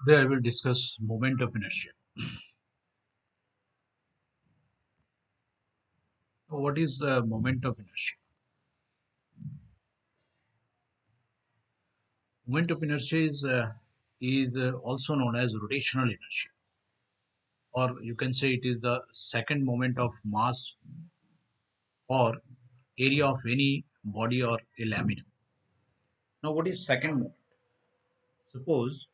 Today I will discuss moment of inertia. What is the moment of inertia? Moment of inertia is also known as rotational inertia, or you can say it is the second moment of mass or area of any body or a lamina. Now, what is second moment? Suppose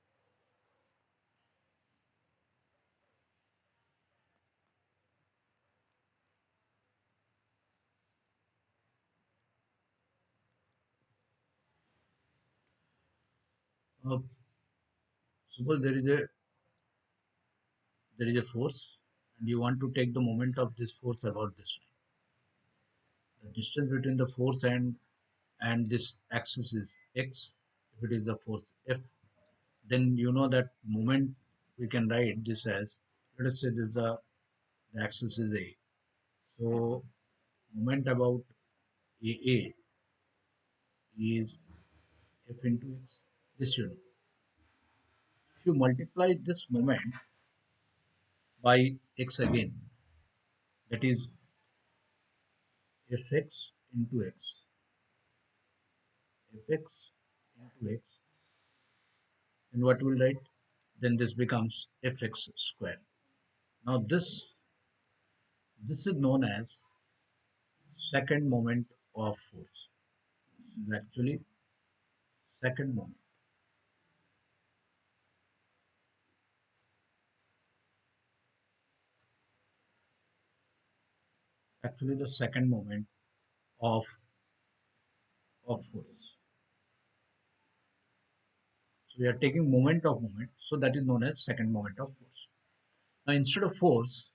uh, suppose there is a force, and you want to take the moment of this force about this line. The distance between the force and this axis is x. If it is the force F, then you know that moment we can write this as, let us say this the axis is A. So moment about AA is F into x. This you know. If you multiply this moment by x again, that is Fx into x, Fx into x, then what will write? Then this becomes Fx square. Now this is known as second moment of force. This is actually second moment. Actually the second moment of force. So we are taking moment of moment, so that is known as second moment of force. Now instead of force,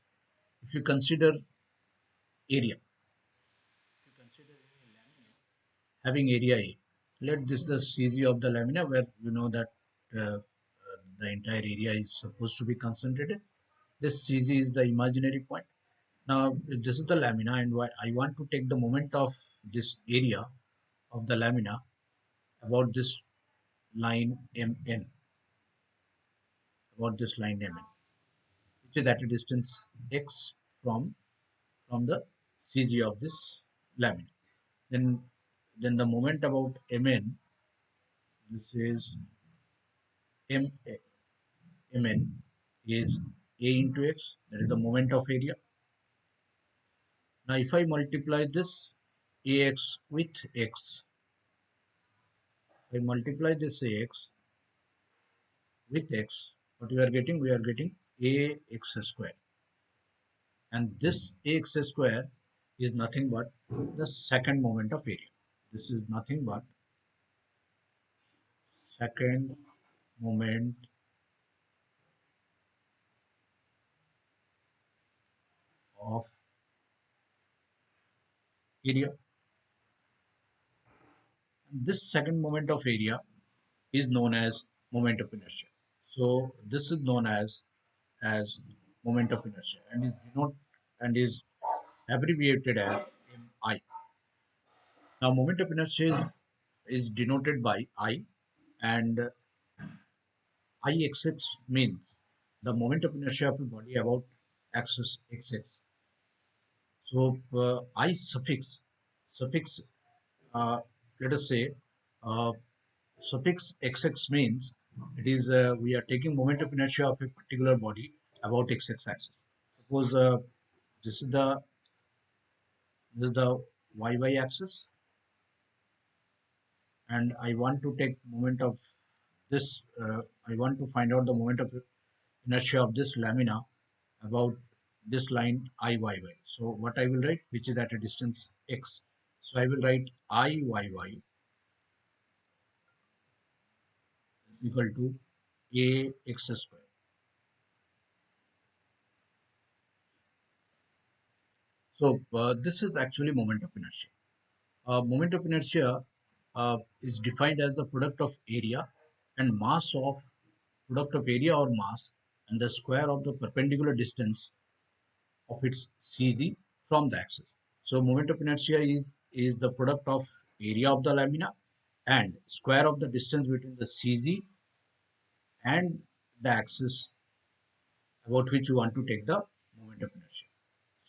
if you consider area, if you consider a lamina having area A, let this the CG of the lamina where you know that the entire area is supposed to be concentrated. This CG is the imaginary point. Now this is the lamina, and I want to take the moment of this area of the lamina about this line MN, about this line MN, which is at a distance x from the CG of this lamina. Then the moment about Mn, this is M, Mn is A into x, that is the moment of area. Now if I multiply this Ax with x, if I multiply this Ax with x, what we are getting? We are getting Ax square. And this Ax square is nothing but the second moment of area. This is nothing but second moment of area. This second moment of area is known as moment of inertia. So this is known as moment of inertia and is is abbreviated as MI. Now moment of inertia is denoted by I, and Ix means the moment of inertia of a body about axis xx. So I suffix uh, let us say uh, suffix xx means it is we are taking moment of inertia of a particular body about xx axis. Suppose this is the yy axis, and I want to take moment of this. I want to find out the moment of inertia of this lamina about this line Iyy. So what I will write, which is at a distance x. So I will write Iyy is equal to ax square. So this is actually moment of inertia. Moment of inertia is defined as the product of area and mass of product of area or mass and the square of the perpendicular distance of its CG from the axis. So moment of inertia is the product of area of the lamina and square of the distance between the CG and the axis about which you want to take the moment of inertia.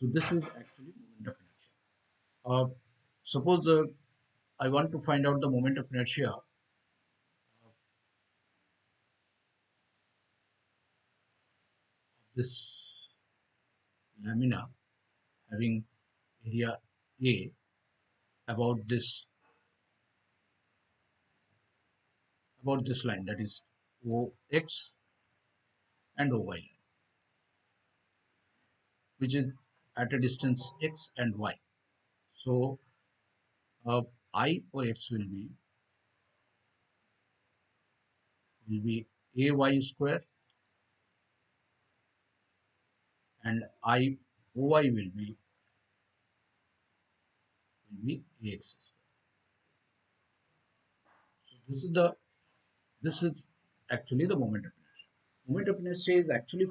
So this is actually moment of inertia. Suppose I want to find out the moment of inertia of this lamina having area A about this line, that is OX and OY line, which is at a distance X and Y. So IOX will be AY square and IOY will be AX square. So this is actually the moment of inertia. Moment of inertia is actually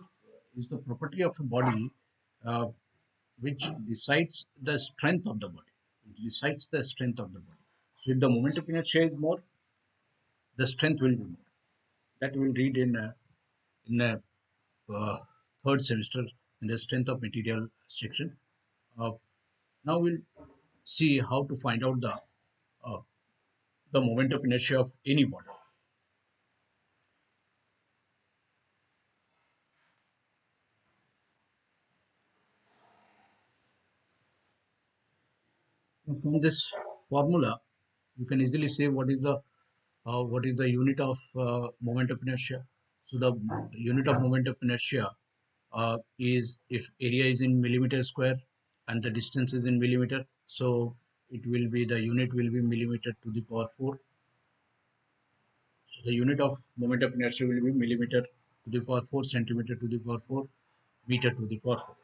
is the property of a body uh, which decides the strength of the body. It decides the strength of the body. So if the moment of inertia is more, the strength will be more. That we'll read in a uh, third semester in the strength of material section. Uh, Now we'll see how to find out uh, the moment of inertia of any body. Now, from this formula, you can easily say what is the unit of moment of inertia. So the unit of moment of inertia is if area is in millimeter square and the distance is in millimeter. So it will be the unit will be millimeter to the power 4. So the unit of moment of inertia will be millimeter to the power 4, centimeter to the power 4, meter to the power 4.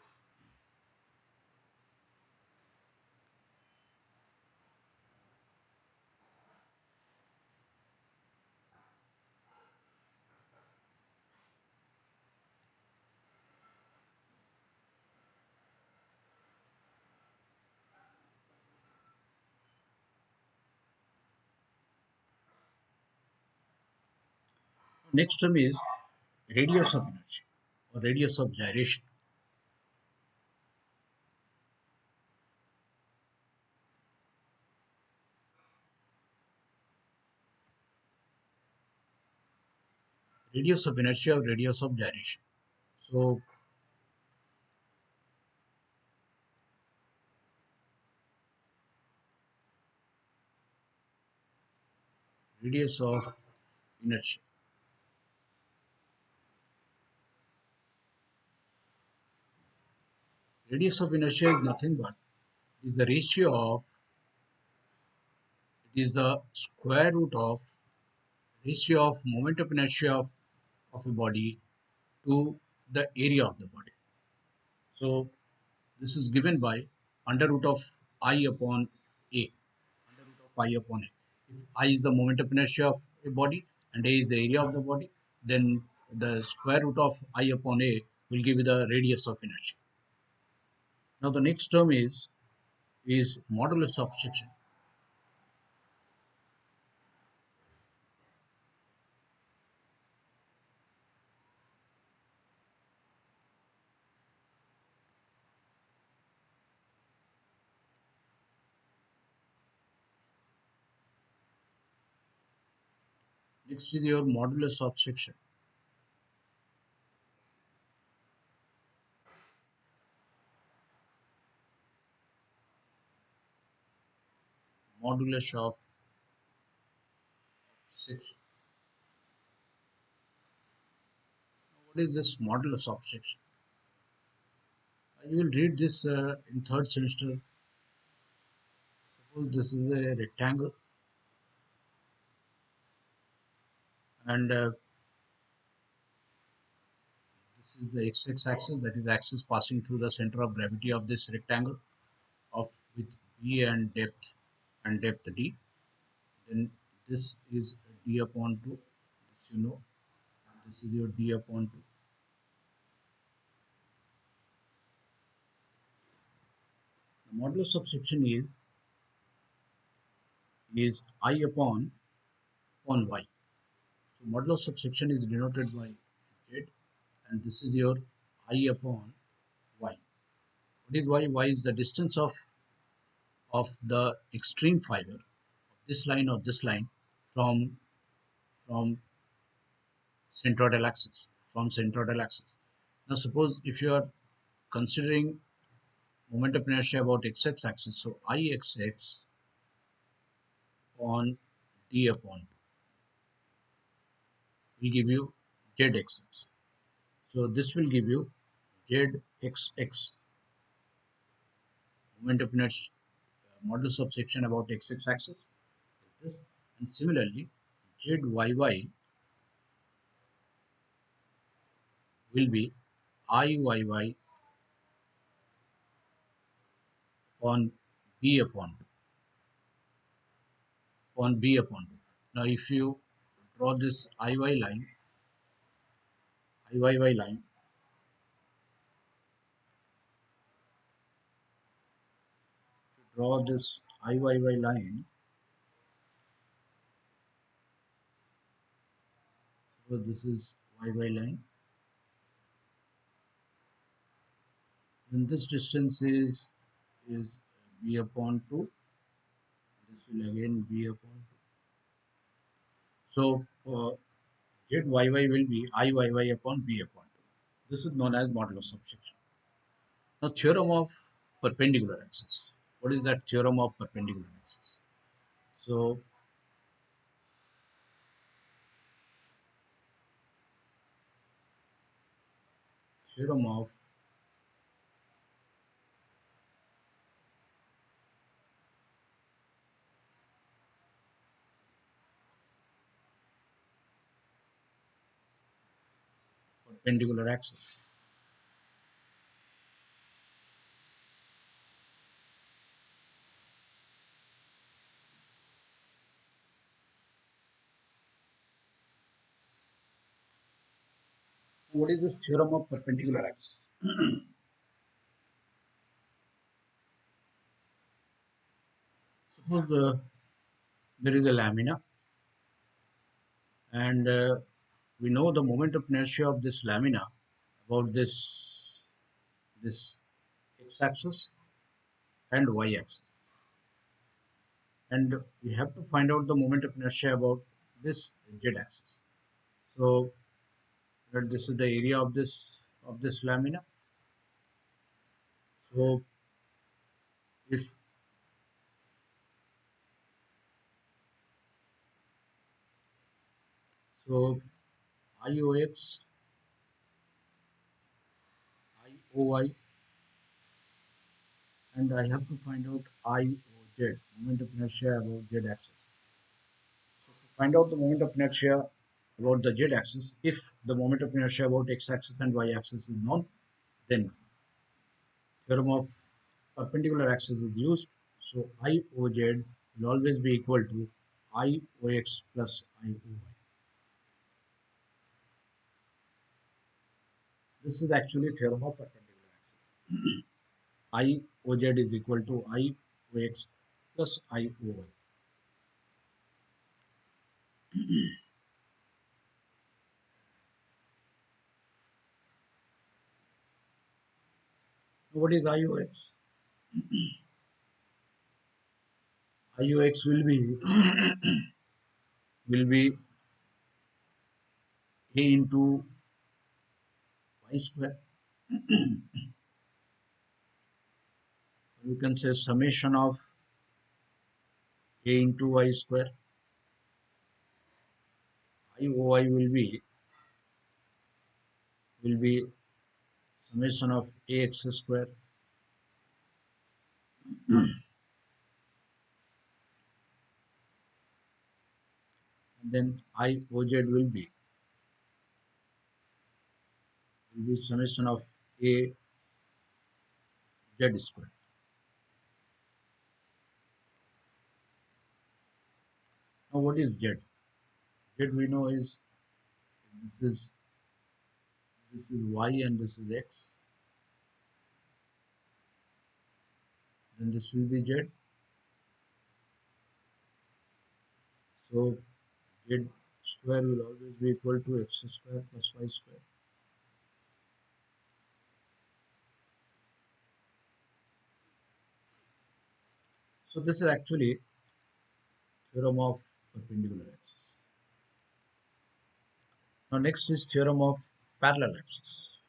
Next term is radius of inertia or radius of gyration. Radius of inertia or radius of gyration. So radius of inertia. Radius of inertia is nothing but is the ratio of it is the square root of ratio of moment of inertia of a body to the area of the body. So this is given by under root of I upon A. Under root of I upon A. If I is the moment of inertia of a body and A is the area of the body, then the square root of I upon A will give you the radius of inertia. Now the next term is modulus of section. Next is your modulus of section. Modulus of section. What is this modulus of section? You will read this in third semester. Suppose this is a rectangle and this is the x axis, that is axis passing through the center of gravity of this rectangle of with b and depth d. Then this is d upon 2. This you know. This is your d upon 2. The modulus of section is I upon y. So modulus of section is denoted by z. and this is your I upon y. What is y? Y is the distance of the extreme fiber, this line or this line, from from centroidal axis, Now suppose if you are considering moment of inertia about x axis, so Ixx on d upon will give you zxx. So this will give you zxx, moment of inertia, modulus of section about x axis is this, and similarly zyy will be Iyy on b upon 2, on b upon 2. Now if you draw this Iyy line, draw this Iyy line, so this is yy line, then this distance is b upon 2, this will again b upon 2. So zyy will be Iyy upon b upon 2. This is known as modulus of section. Now theorem of perpendicular axis. What is that theorem of perpendicular axis? So theorem of perpendicular axis. What is this theorem of perpendicular axis? Suppose there is a lamina, and we know the moment of inertia of this lamina about this x-axis and y-axis, and we have to find out the moment of inertia about this z-axis. So that this is the area of this lamina. So if so, IOX, IOY, and I have to find out IOZ, moment of inertia about z-axis. So to find out the moment of inertia about the z-axis, if the moment of inertia about x-axis and y-axis is known, then theorem of perpendicular axis is used. So IOZ will always be equal to IOX plus IOY. This is actually theorem of perpendicular axis. IOZ is equal to IOX plus IOY. What is IOX? IOX will be will be A into y square. You can say summation of A into y square. IOY will be summation of AX square. And then IOZ will be summation of A Z square. Now what is Z? Z we know is this is Y and this is X. Then this will be Z. So Z square will always be equal to X square plus Y square. So this is actually theorem of perpendicular axis. Now next is theorem of parallel axis.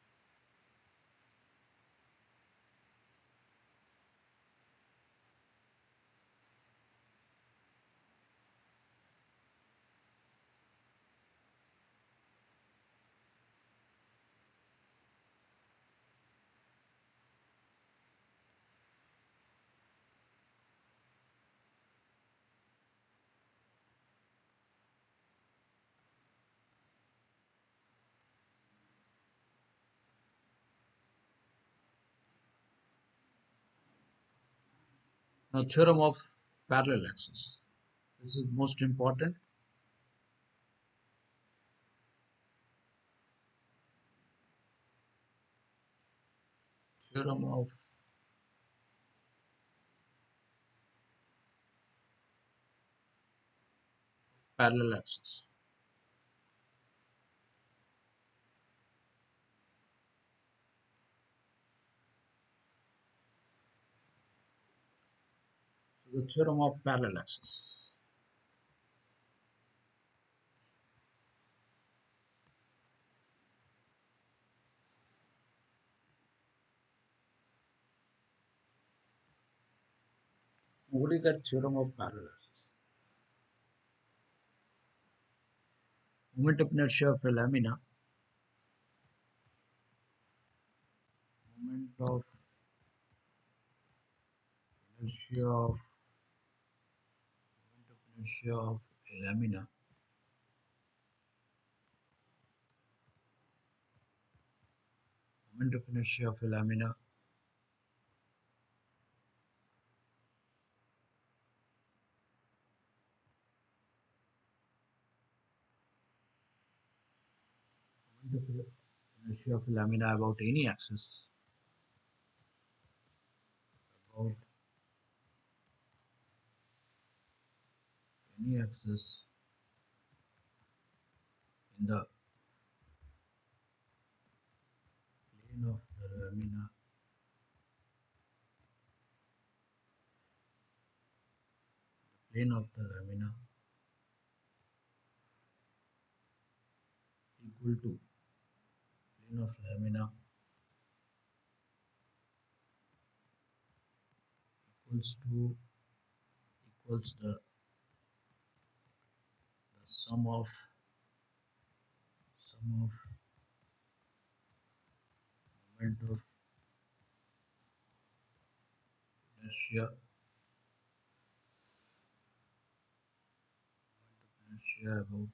Now theorem of parallel axis. This is most important. Theorem of parallel axis. So the theorem of parallel axis. What is that theorem of parallel axis? Moment of inertia of a lamina. Moment of inertia of inertia of a lamina. Moment of inertia of a lamina moment of inertia of a lamina about any axis, about any axis in the plane of the lamina, plane of the lamina equal to plane of lamina equals to equals the sum of moment of inertia about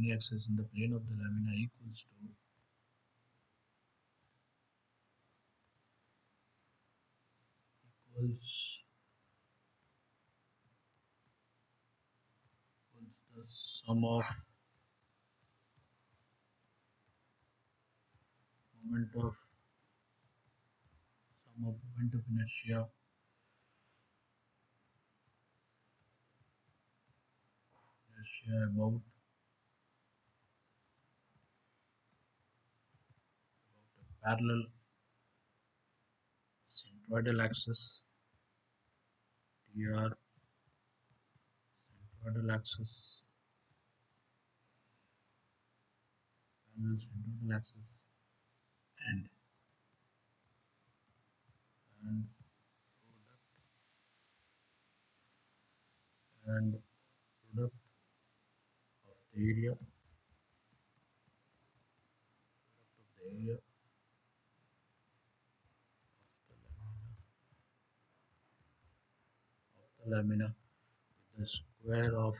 any axis in the plane of the lamina equals the moment of moment of inertia about a parallel centroidal axis dr centroidal axis parallel centroidal axis and and and product of the area of the lamina with the square of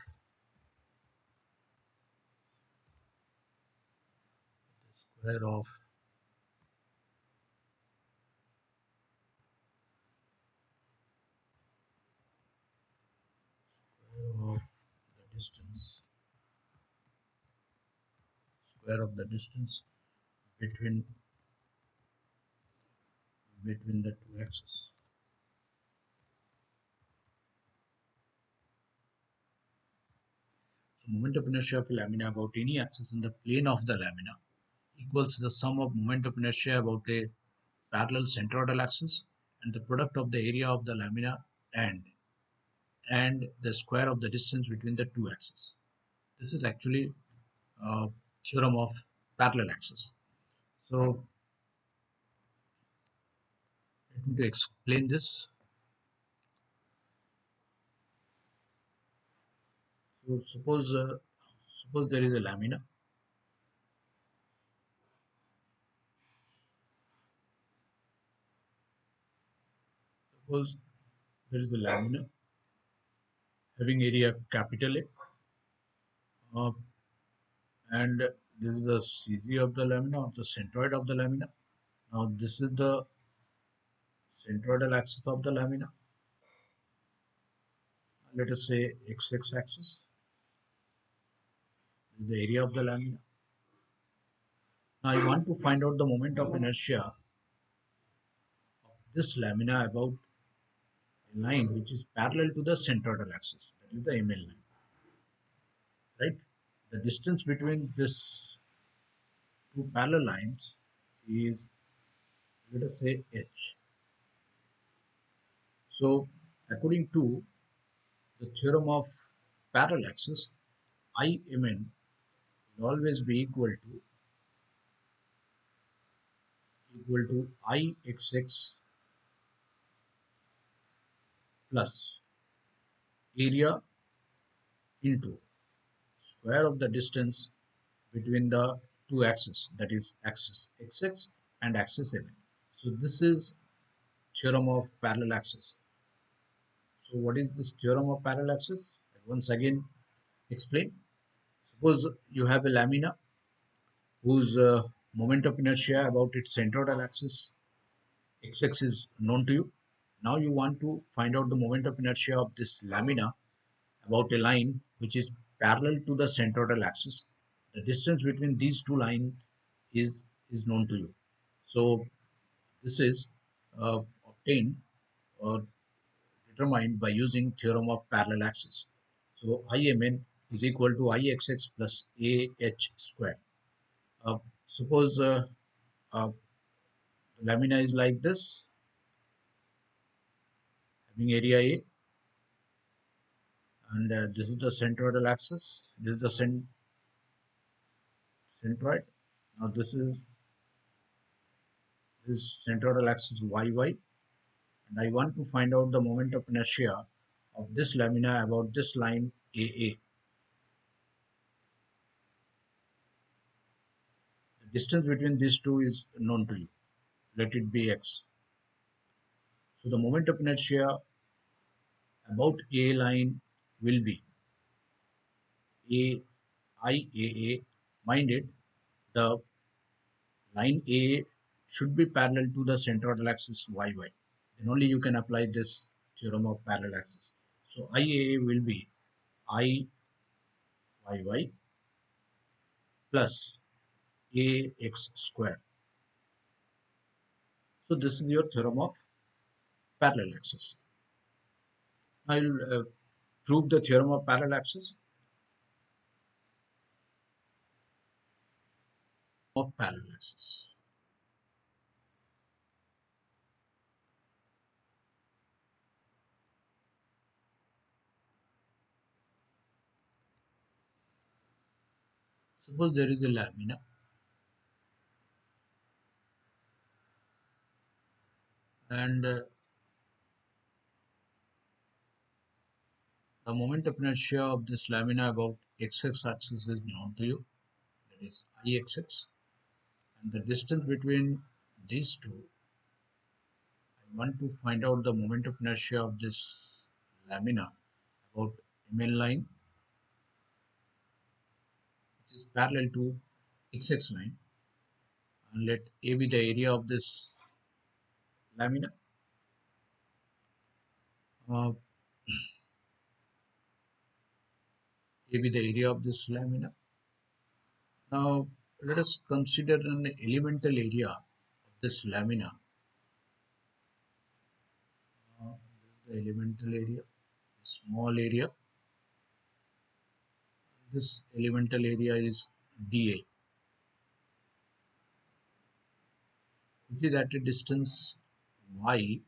the distance square of the distance between the two axes. So moment of inertia of a lamina about any axis in the plane of the lamina equals the sum of moment of inertia about a parallel centroidal axis and the product of the area of the lamina and the square of the distance between the two axes. This is actually theorem of parallel axis. So let me to explain this. So suppose there is a lamina. Suppose there is a lamina having area capital A, and this is the CG of the lamina, of the centroid of the lamina. Now this is the centroidal axis of the lamina. Let us say x axis. This is the area of the lamina. Now I want to find out the moment of inertia of this lamina about a line which is parallel to the centroidal axis. That is the ML line, right? The distance between this two parallel lines is, let us say, h. So according to the theorem of parallel axis, Imn will always be equal to Ixx plus area into square of the distance between the two axes, that is axis xx and axis mn. So this is theorem of parallel axis. So what is this theorem of parallel axis? Once again explain. Suppose you have a lamina whose moment of inertia about its centroidal axis xx is known to you. Now you want to find out the moment of inertia of this lamina about a line which is parallel to the centroidal axis. The distance between these two lines is known to you. So this is obtained or determined by using theorem of parallel axis. So Imn is equal to Ixx plus Ah square. Uh, suppose uh, the lamina is like this, having area A, and this is the centroidal axis. This is the centroid. Now this centroidal axis YY, and I want to find out the moment of inertia of this lamina about this line AA. The distance between these two is known to you. Let it be x. So the moment of inertia about A line will be AIAA. Mind it, the line A should be parallel to the centroidal axis YY. Then only you can apply this theorem of parallel axis. So IAA will be IYY plus AX square. So this is your theorem of parallel axis. I will prove the theorem of parallel axis of parallel axis. Suppose there is a lamina and the moment of inertia of this lamina about x axis is known to you, that is Ixx, and the distance between these two, I want to find out the moment of inertia of this lamina about ML line, which is parallel to XX line, and let A be the area of this lamina. Uh, A be the area of this lamina. Now let us consider an elemental area of this lamina. The elemental area, small area. this elemental area is dA, which is at a distance y,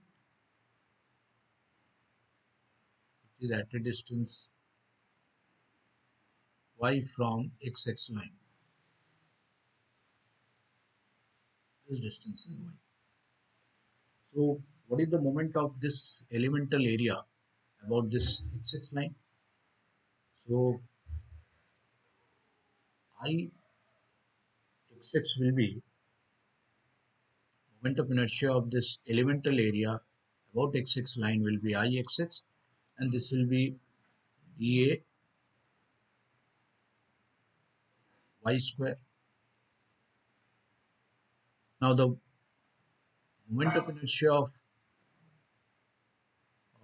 which is at a distance y from x line. This distance is y. So what is the moment of this elemental area about this x line? So I x will be moment of inertia of this elemental area about x line will be Ix, and this will be dA y square. Now the moment of inertia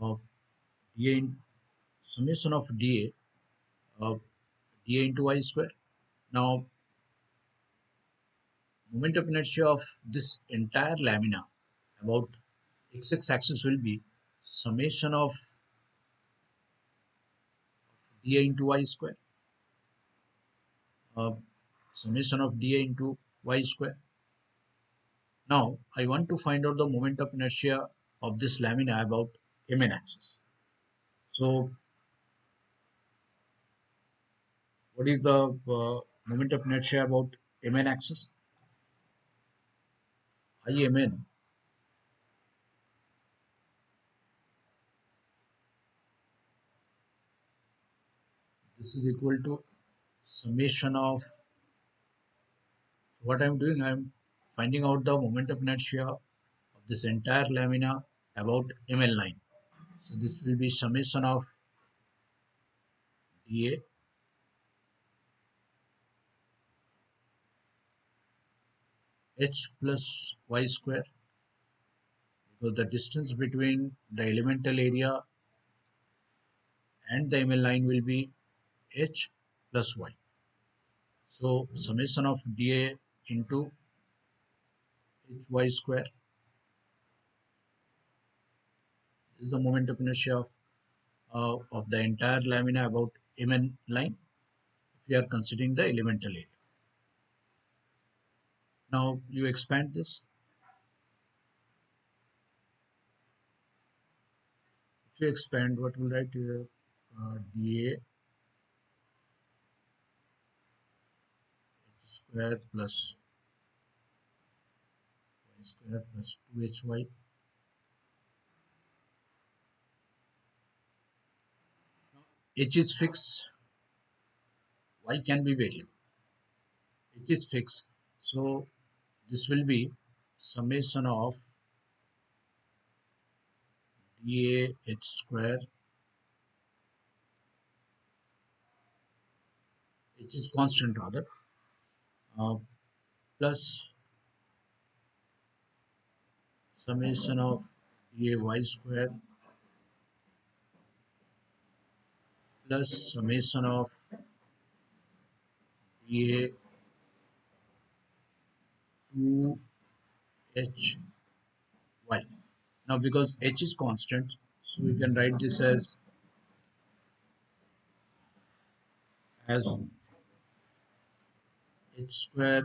of dA in summation of dA of dA into y square. Now moment of inertia of this entire lamina about x axis will be summation of dA into y square, uh, summation of dA into y square. Now I want to find out the moment of inertia of this lamina about Mn axis. So what is the moment of inertia about Mn axis? Imn this is equal to summation of what I'm doing. I'm finding out the moment of inertia of this entire lamina about Mn line. So this will be summation of dA h plus y square, because the distance between the elemental area and the Mn line will be h plus y. So summation of dA into hy square is the moment of inertia of the entire lamina about Mn line if we are considering the elemental area. Now you expand this. If you expand, what will write here? dA h square plus y square plus 2hy. H is fixed, y can be variable. H is fixed, so this will be summation of dA h square, h is constant rather, uh, plus summation of dA y square plus summation of dA 2hy. Now because h is constant, so we can write this as h square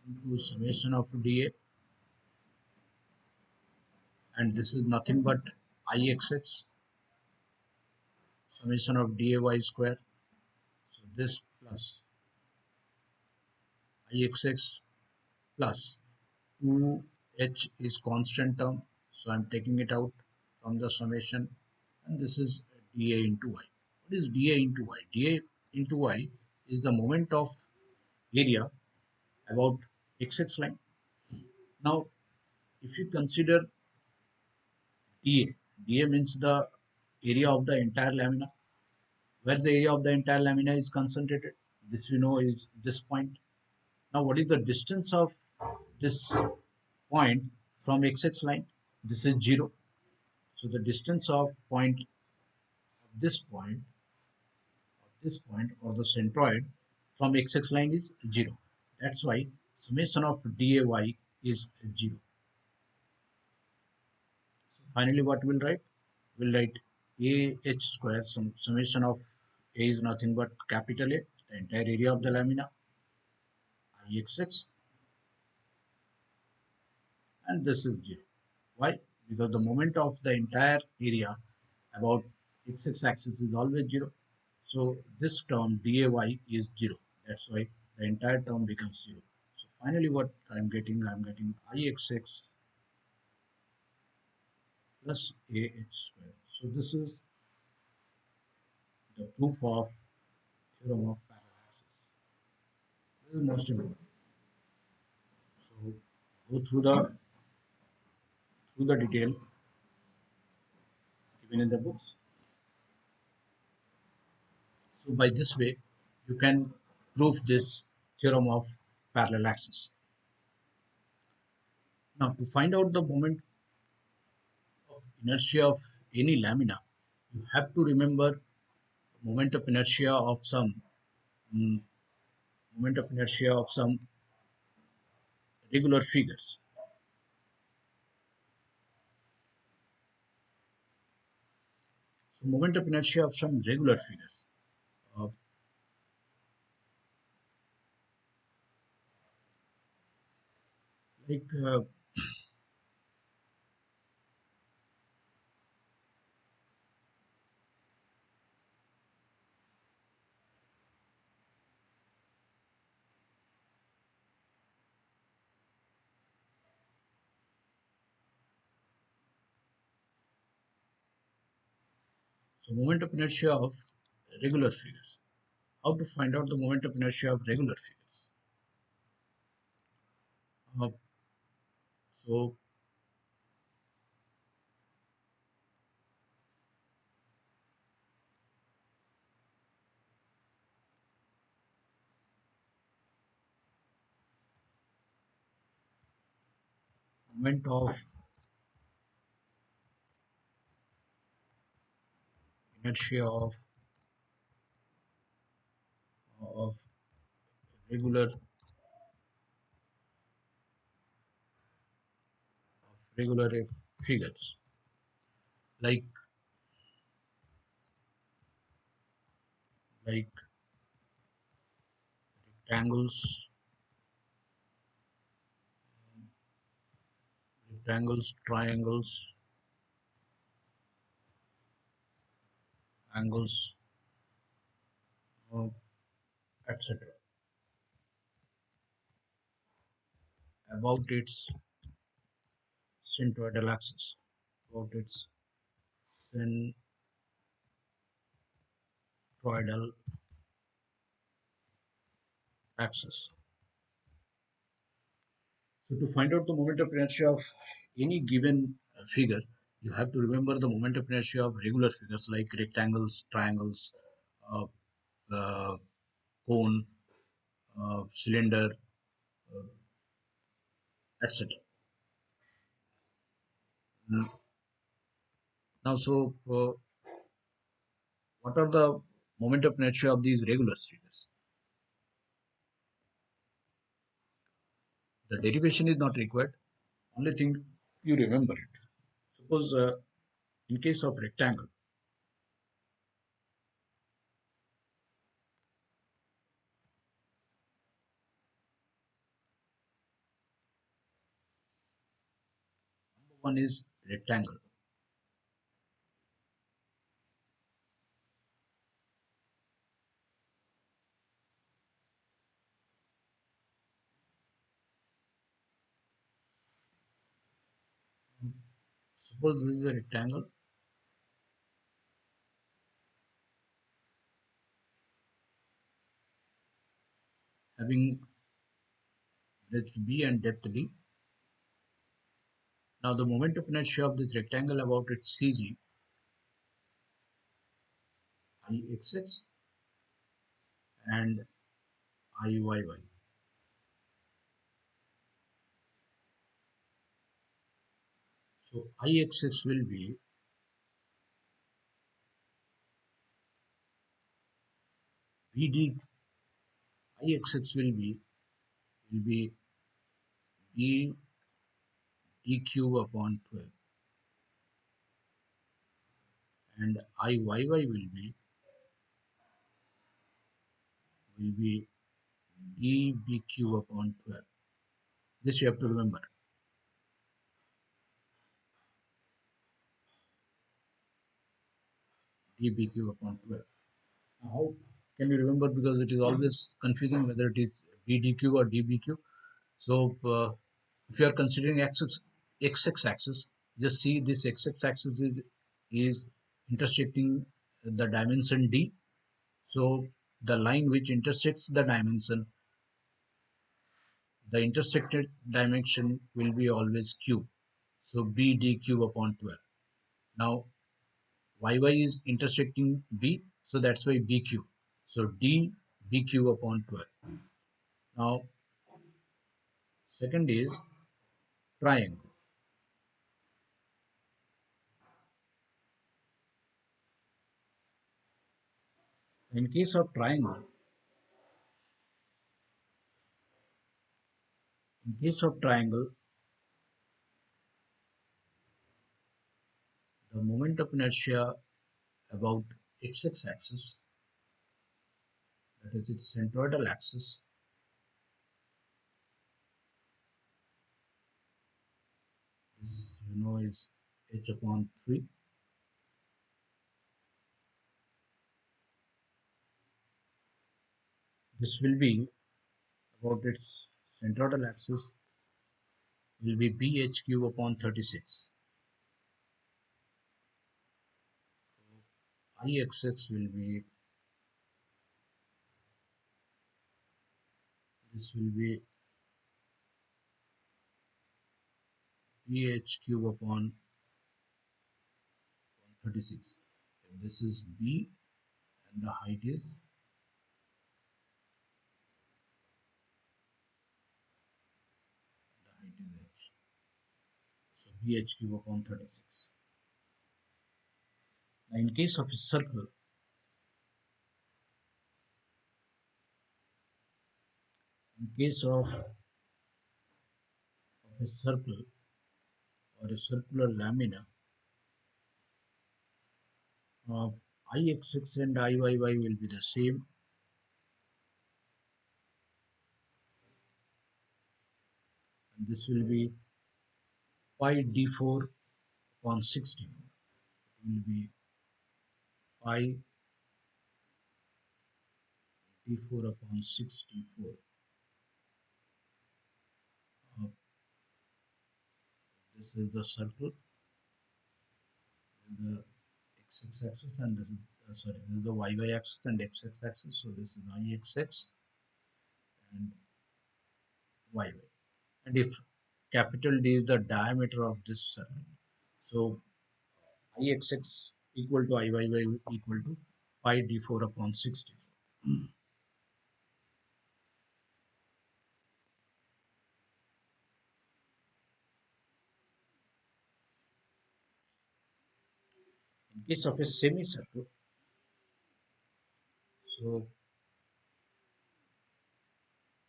into summation of dA, and this is nothing but Ix summation of dA y square. So this plus Ix plus 2h is constant term, so I'm taking it out from the summation, and this is dA into y. What is dA into y? dA into y is the moment of area about x line. Now if you consider dA, dA means the area of the entire lamina, where the area of the entire lamina is concentrated. This we know is this point. Now what is the distance of this point from x line? This is 0. So the distance of this point or the centroid from x line is 0. That's why summation of dAy is 0. So finally what we'll write? We'll write AH square, summation of A is nothing but capital A, the entire area of the lamina, IXX, and this is 0. Why? Because the moment of the entire area about x axis is always 0. So this term day is 0. That's why the entire term becomes 0. So finally what I'm getting IXX plus AH square. So this is the proof of theorem of parallel axis. This is most important. So go through the detail given in the books. So by this way, you can prove this theorem of parallel axis. Now to find out the moment of inertia of any lamina, you have to remember moment of inertia of some mm, moment of inertia of some regular figures. So moment of inertia of some regular figures. Uh, like so moment of inertia of regular figures. How to find out the moment of inertia of regular figures? Uh, so moment of inertia of regular regular figures like like rectangles, triangles, angles, uh, etc. About its centroidal axis, about its centroidal axis. So to find out the moment of inertia of any given figure, you have to remember the moment of inertia of regular figures like rectangles, triangles, uh, uh, cone, cylinder, etc. Now, what are the moment of inertia of these regular figures? The derivation is not required. Only thing you remember it. Suppose in case of rectangle, one is rectangle. Suppose this is a rectangle having breadth B and depth D. Now the moment of inertia of this rectangle about its CG, IXX and IYY. So IXX will be BD, IXX will be B D cube upon 12, and Iyy will be dbq upon 12. This you have to remember. dbq upon 12. Now, how can you remember? Because it is always confusing whether it is bdq or dbq. So if you are considering x axis, just see this x axis is intersecting the dimension d. So the line which intersects the dimension, the intersected dimension will be always q. So b d cube upon 12. Now yy is intersecting b, so that's why bq. So d bq upon 12. Now second is triangle. In case of triangle, in case of triangle, the moment of inertia about x axis, that is its centroidal axis, is h upon 3. This will be about its centroidal axis will be bh cube upon 36. Ixx will be, this will be bh cube upon 36. If this is b and the height is h. So bh cube upon 36. Now in case of a circle, in case of a circle or a circular lamina, Ixx and Iyy will be the same, and this will be pi d4 upon 60. It will be pi d4 upon 64. Uh, this is the circle, the x-axis, and this is this is the y axis and x-axis. So this is Ixx and yy. And if capital D is the diameter of this circle, so Ixx equal to Iyy equal to pi d4 upon 60. In case of a semicircle, so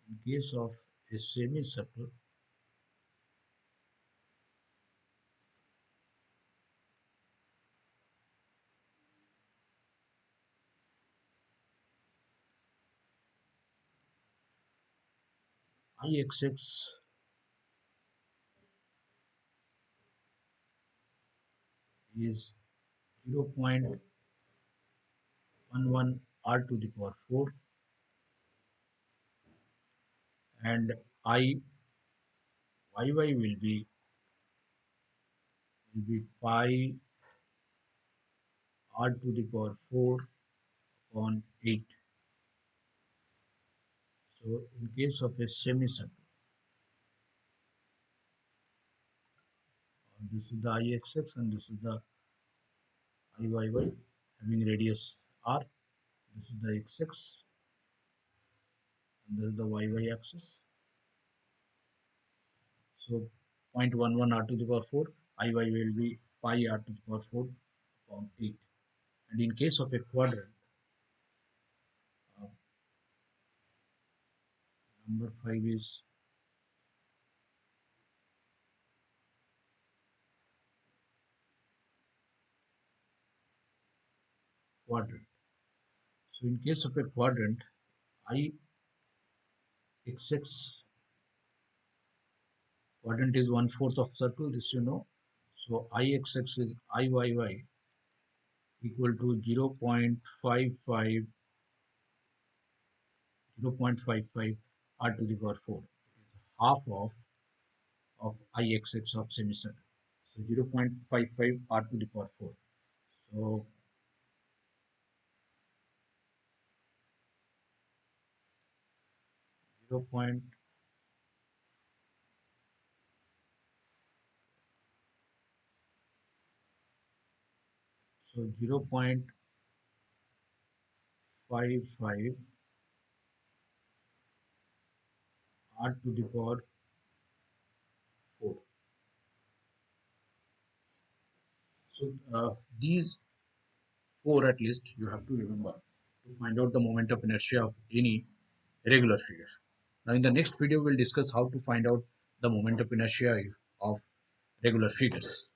in case of a semicircle, Ixx is 0.11 r to the power 4, and Iy will be pi r to the power 4 upon 8. So in case of a semicircle, this is the Ixx and this is the Iyy having radius r. This is the xx and this is the y axis. So 0.11 r to the power 4, Iy will be pi r to the power 4 upon 8. And in case of a quadrant, uh, number 5 is quadrant. So in case of a quadrant, I XX quadrant is 1/4 of circle, this you know. So IXX is IYY equal to 0.55 r to the power 4. It is half of IXX of semicircle. So 0.55 r to the power 4. So 0. So 0.55 r to the power 4. So these four at least you have to remember to find out the moment of inertia of any regular figure. Now in the next video we'll discuss how to find out the moment of inertia of regular figures.